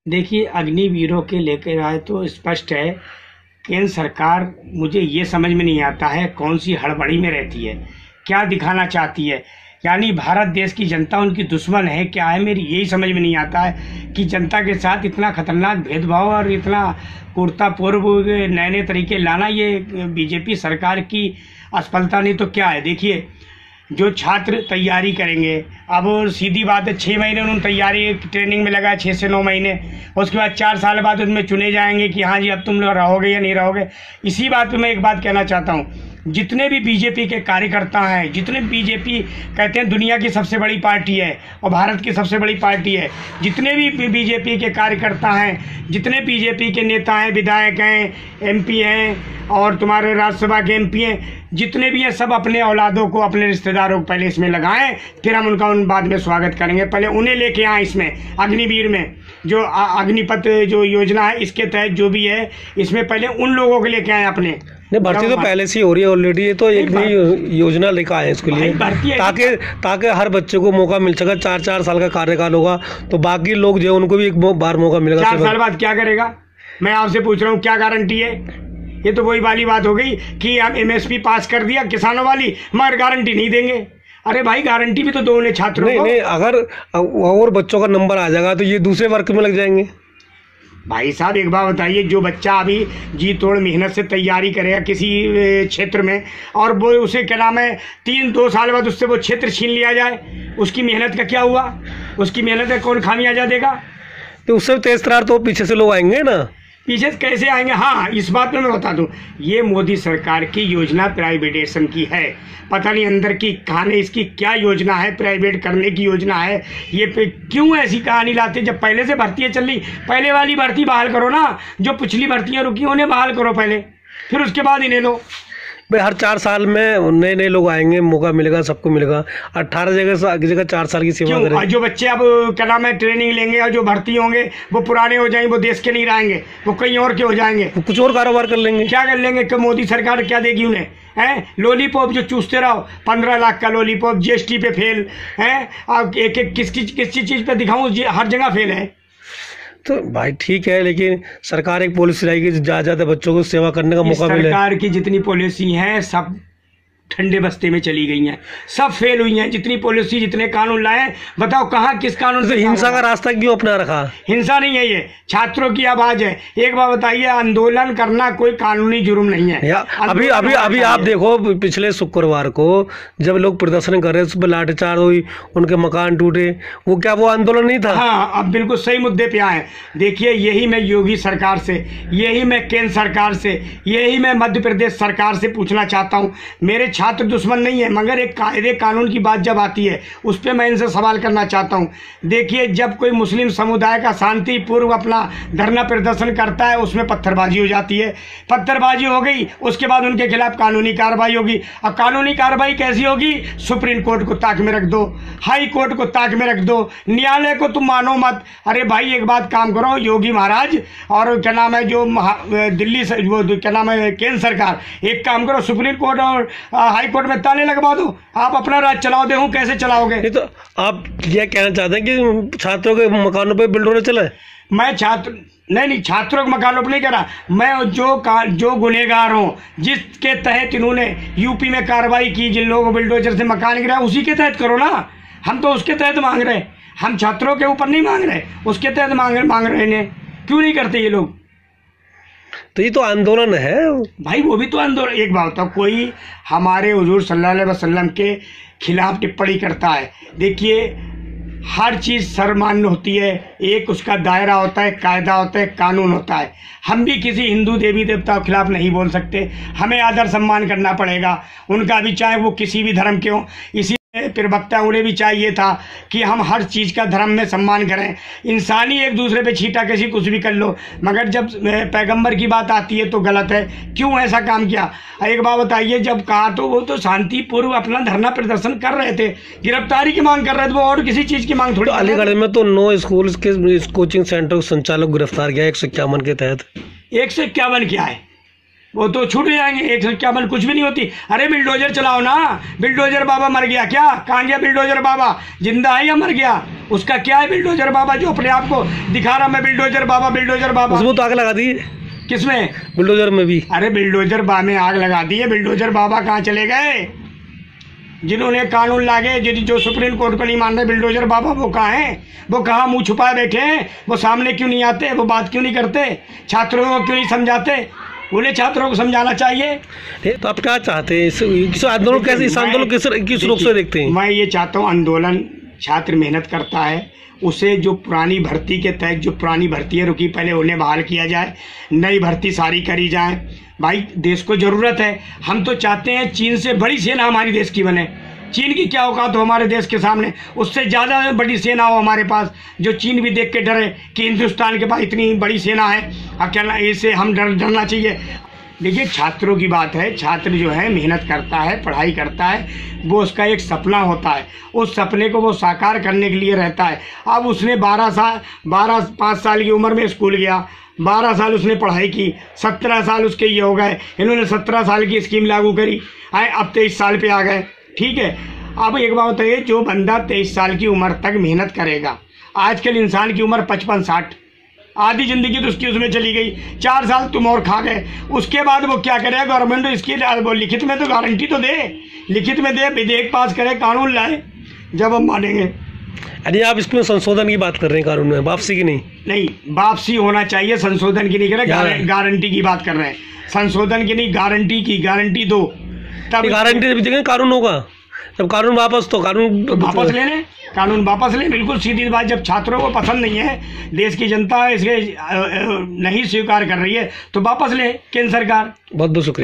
देखिए, अग्निवीरों के लेकर आए तो स्पष्ट है, केंद्र सरकार मुझे ये समझ में नहीं आता है कौन सी हड़बड़ी में रहती है, क्या दिखाना चाहती है। यानी भारत देश की जनता उनकी दुश्मन है क्या है, मेरी यही समझ में नहीं आता है कि जनता के साथ इतना खतरनाक भेदभाव और इतना क्रूरतापूर्व नए नए तरीके लाना ये बीजेपी सरकार की असफलता नहीं तो क्या है। देखिए, जो छात्र तैयारी करेंगे, अब सीधी बात है 6 महीने उन्होंने तैयारी ट्रेनिंग में लगाया, 6 से 9 महीने, उसके बाद 4 साल बाद उसमें चुने जाएंगे कि हाँ जी अब तुम लोग रहोगे या नहीं रहोगे। इसी बात पे मैं एक बात कहना चाहता हूँ, जितने भी बीजेपी के कार्यकर्ता हैं, जितने बीजेपी कहते हैं दुनिया की सबसे बड़ी पार्टी है और भारत की सबसे बड़ी पार्टी है, जितने भी बीजेपी के कार्यकर्ता हैं, जितने बीजेपी के नेता हैं, विधायक हैं, एमपी हैं और तुम्हारे राज्यसभा के एमपी हैं, जितने भी हैं सब अपने औलादों को, अपने रिश्तेदारों को पहले इसमें लगाएं, फिर हम उनका बाद में स्वागत करेंगे। पहले उन्हें लेके आए इसमें अग्निवीर में, जो अग्निपथ जो योजना है इसके तहत जो भी है इसमें पहले उन लोगों को लेके आए अपने। नहीं, भर्ती तो पहले से ही हो रही है ऑलरेडी, ये तो एक नई योजना लेकर आए इसके लिए ताकि हर बच्चे को मौका मिल सके। 4 साल का कार्यकाल होगा तो बाकी लोग जो उनको भी एक बार मौका मिलेगा। 4 साल बाद क्या करेगा, मैं आपसे पूछ रहा हूँ, क्या गारंटी है? ये तो वही वाली बात हो गई कि हम MSP पास कर दिया किसानों वाली, मगर गारंटी नहीं देंगे। अरे भाई, गारंटी भी तो दो उन्हें छात्रों को। नहीं, अगर और बच्चों का नंबर आ जाएगा तो ये दूसरे वर्ग में लग जाएंगे। भाई साहब, एक बात बताइए, जो बच्चा अभी जी तोड़ मेहनत से तैयारी करेगा किसी क्षेत्र में और वो उसे क्या नाम है 3-2 साल बाद उससे वो क्षेत्र छीन लिया जाए, उसकी मेहनत का क्या हुआ? उसकी मेहनत का कौन खामियाजा देगा? तो उससे तेज तरार तो पीछे से लोग आएंगे ना। पीछे कैसे आएंगे? हाँ, इस बात में मैं बता दूं, ये मोदी सरकार की योजना प्राइवेटाइजेशन की है। पता नहीं अंदर की कहानी इसकी क्या योजना है, प्राइवेट करने की योजना है। ये पे क्यों ऐसी कहानी लाते? जब पहले से भर्तियाँ चल रही, पहले वाली भर्ती बहाल करो ना, जो पिछली भर्तियाँ रुकी उन्हें बहाल करो पहले, फिर उसके बाद इन्हें लो। भाई, हर 4 साल में नए नए लोग आएंगे, मौका मिलेगा, सबको मिलेगा। 18 जगह 4 साल की सेवा करें। जो बच्चे अब क्या नाम है ट्रेनिंग लेंगे और जो भर्ती होंगे वो पुराने हो जाएंगे, वो देश के नहीं रहेंगे, वो कहीं और के हो जाएंगे, कुछ और कारोबार कर लेंगे। क्या कर लेंगे? कि मोदी सरकार क्या देगी उन्हें? हैं लॉलीपॉप जो चूसते रहो, 15 लाख का लॉलीपॉप, GST पे फेल है। अब एक किस चीज़ पे दिखाऊँ? हर जगह फेल है। तो भाई ठीक है, लेकिन सरकार एक पॉलिसी लाएगी ज़्यादा बच्चों को सेवा करने का मौका मिले। सरकार की जितनी पॉलिसी हैं सब ठंडे बस्ते में चली गई हैं, सब फेल हुई हैं। जितनी पॉलिसी, जितने कानून लाए, बताओ कहाँ किस कानून से? हिंसा का रास्ता क्यों अपना रखा? हिंसा नहीं है, ये छात्रों की आवाज है। एक बार बताइए, आंदोलन करना कोई कानूनी जुर्म नहीं है। अभी आप देखो, पिछले शुक्रवार को जब लोग प्रदर्शन कर रहे थे, लाठीचार्ज हुई, उनके मकान टूटे, वो आंदोलन नहीं था? हाँ, अब बिल्कुल सही मुद्दे पे आए। देखिए, यही मैं योगी सरकार से, यही मैं केंद्र सरकार से, यही मैं मध्य प्रदेश सरकार से पूछना चाहता हूँ। मेरे छात्र दुश्मन नहीं है, मगर एक कायदे कानून की बात जब आती है उस पर मैं इनसे सवाल करना चाहता हूं। देखिए, जब कोई मुस्लिम समुदाय का शांतिपूर्व अपना धरना प्रदर्शन करता है, उसमें पत्थरबाजी हो जाती है। पत्थरबाजी हो गई, उसके बाद उनके खिलाफ कानूनी कार्रवाई होगी। और कानूनी कार्रवाई कैसी होगी? सुप्रीम कोर्ट को ताक में रख दो, हाई कोर्ट को ताक में रख दो, न्यायालय को तुम मानो मत। अरे भाई, एक बात काम करो योगी महाराज और क्या नाम है जो दिल्ली से वो क्या नाम है केंद्र सरकार, एक काम करो, सुप्रीम कोर्ट और हाई कोर्ट में ताले लगवा दो, आप अपना राज चलाओ। देखो कैसे चलाओगे। नहीं तो आप ये कहना चाहते हैं कि छात्रों के मकानों पे बिल्डर चले? मैं छात्र नहीं, छात्रों के मकानों पर नहीं कह रहा मैं। जो गुनहगार हों, जिसके तहत इन्होंने यूपी में कार्रवाई की, जिन लोगों को बिल्डोजर से मकान गिरा, उसी के तहत करो ना। हम तो उसके तहत मांग रहे, हम छात्रों के ऊपर नहीं मांग रहे, उसके तहत मांग रहे हैं। क्यों नहीं करते ये लोग? तो ये तो आंदोलन है भाई, वो भी तो आंदोलन। एक बात बताओ, कोई हमारे हुजूर सल्लल्लाहु अलैहि वसल्लम के खिलाफ टिप्पणी करता है, देखिए हर चीज़ सर्वमान्य होती है, एक उसका दायरा होता है, कायदा होता है, कानून होता है। हम भी किसी हिंदू देवी देवता के खिलाफ नहीं बोल सकते, हमें आदर सम्मान करना पड़ेगा उनका भी, चाहे वो किसी भी धर्म के हों। इसी प्रवक्ता उन्हें भी चाहिए था कि हम हर चीज़ का धर्म में सम्मान करें। इंसानी एक दूसरे पे छीटा किसी कुछ भी कर लो, मगर जब पैगंबर की बात आती है तो गलत है। क्यों ऐसा काम किया? एक बात बताइए, जब कहा तो वो तो शांतिपूर्व अपना धरना प्रदर्शन कर रहे थे, गिरफ्तारी की मांग कर रहे थे, वो और किसी चीज़ की मांग थोड़ी। तो अलीगढ़ में तो 9 स्कूल के कोचिंग सेंटर संचालक गिरफ्तार किया 151 के तहत। 151 क्या है? वो तो छूट जाएंगे, 151 कुछ भी नहीं होती। अरे बिल्डोजर चलाओ ना, बिल्डोजर बाबा मर गया क्या? कहाँ गया बिल्डोजर बाबा? जिंदा है या मर गया? उसका क्या है बिल्डोजर बाबा जो अपने आप को दिखा रहा मैं बिल्डोजर बाबा, बिल्डोजर बाबा? उसमें तो आग लगा दी। किसमें? बिल्डोजर में भी। अरे बिल्डोजर बाबा में आग लगा दी है, बिल्डोजर बाबा कहाँ चले गए? जिन्होंने कानून लागे, जो सुप्रीम कोर्ट को नहीं मान रहे, बिल्डोजर बाबा वो कहाँ हैं? वो कहाँ मुंह छुपाए बैठे हैं? वो सामने क्यों नहीं आते? वो बात क्यों नहीं करते? छात्रों को क्यों नहीं समझाते? उन्हें छात्रों को समझाना चाहिए। तो आप क्या चाहते हैं इस आंदोलन, कैसे इस आंदोलन किस रूप से देखते हैं? मैं ये चाहता हूँ आंदोलन, छात्र मेहनत करता है, उसे जो पुरानी भर्ती के तहत जो पुरानी भर्ती है रुकी, पहले उन्हें बहाल किया जाए, नई भर्ती सारी करी जाए। भाई देश को ज़रूरत है, हम तो चाहते हैं चीन से बड़ी सेना हमारी देश की बने। चीन की क्या औकात हो हमारे देश के सामने, उससे ज़्यादा बड़ी सेना हो हमारे पास, जो चीन भी देख के डरे कि हिंदुस्तान के पास इतनी बड़ी सेना है, अकेला इससे हम डरना चाहिए। देखिए छात्रों की बात है, छात्र जो है मेहनत करता है, पढ़ाई करता है, वो उसका एक सपना होता है, उस सपने को वो साकार करने के लिए रहता है। अब उसने 5 साल की उम्र में स्कूल गया, 12 साल उसने पढ़ाई की, 17 साल उसके ये हो गए, इन्होंने 17 साल की स्कीम लागू करी, आए अब 23 साल पे आ गए। ठीक है, अब एक बात बताइए, जो बंदा 23 साल की उम्र तक मेहनत करेगा, आजकल इंसान की उम्र 55-60, आधी ज़िंदगी तो उसकी उसमें चली गई, 4 साल तुम और खा गए, उसके बाद वो क्या करेगा? गवर्नमेंट इसकी लिखित में तो गारंटी तो दे, लिखित में दे, विधेयक पास करे, कानून लाए, जब हम मानेंगे। अरे आप इसमें संशोधन की बात कर रहे हैं, कानून में वापसी की नहीं? नहीं, वापसी होना चाहिए, संशोधन की नहीं कर रहे, गारंटी की बात कर रहे हैं, संशोधन की नहीं, गारंटी की। गारंटी दो, तब गारंटी देंगे, कानून होगा। जब कानून वापस, तो कानून वापस ले लें, कानून वापस लें, बिल्कुल सीधी बात। जब छात्रों को पसंद नहीं है, देश की जनता इसके नहीं स्वीकार कर रही है, तो वापस लें केंद्र सरकार। बहुत बहुत शुक्रिया।